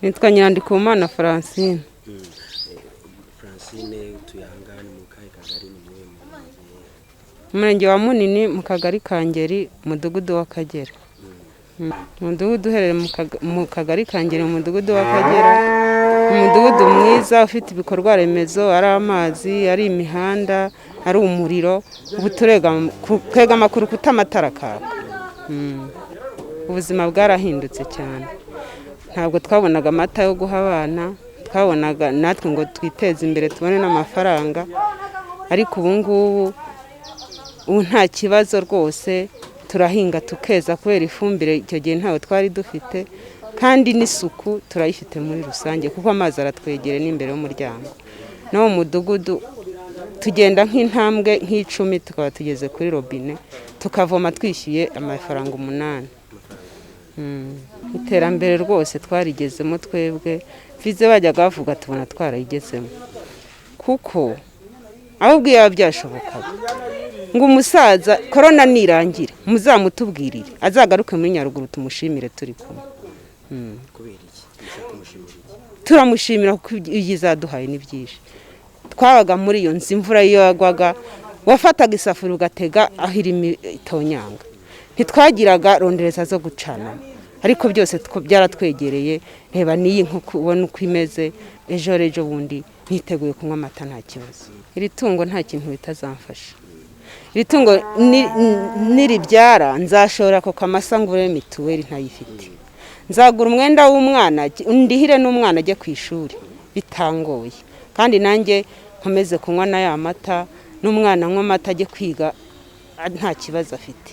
Nitwa Nyandikumana Francine. Francine tuyangane mu kahe kagari ni mwe Umurenge wa Munini mu kagari Kangeri mudugudu wa Kagera. Mudugudu uherereye mu kagari Kangeri mu mudugudu wa Kagera. Umudugudu mwiza ufite ibikorwa remezo, ari amazi, ari imihanda, ari umuriro, twega amakuru kuta Amatara Akaka. Ubuzima bwarahindutse cyane. Ntabwo twabonaga amata yo guha abana, twabonaga natwe ngo twiteze imbere tubone n'amafaranga, ariko ubu ngubu nta kibazo rwose, turahinga tukeza kubera ifumbire icyo gihe ntawe twari dufite, kandi n'isuku turayifite muri rusange kuko amazi aratwegere n'imbere y'umuryango. No mu mudugudu tugenda nk'intambwe nk'icumi tukaba tugeze kuri robine, tukavoma twishyuye amafaranga 8. Iterambere rwose twarigezemo twebwe, vize bajyaga bavuga tubona twarayigezemo, kuko ahubwo iyo byashobokaga ngo umusaza korona nirangira muzamutubwirire azagaruke muri Nyaruguru tumushimire turi kumwe. Turamushimira kuko izaduhaye ni byinshi. Twabaga muri iyo nzi imvura iyo yagwaga wafataga isafuri ugatega ahirimo itonyanga, ntitwagiraga rondereza zo gucana, ariko byose byaratwegereye. Reba niyi nko ubona uko imeze, ejo bundi niteguye kunywa amata nta kibazo. Iri tungo nta kintu bitazamfasha. Iri tungo niribyara nzashora ko kamasa ngure mituweli ntayifite, nzagura umwenda w'umwana ndihire n'umwana ajye ku ishuri bitangoye, kandi nanjye nkomeze kunywa na ya mata, n'umwana anywa amata ajye kwiga nta kibazo afite.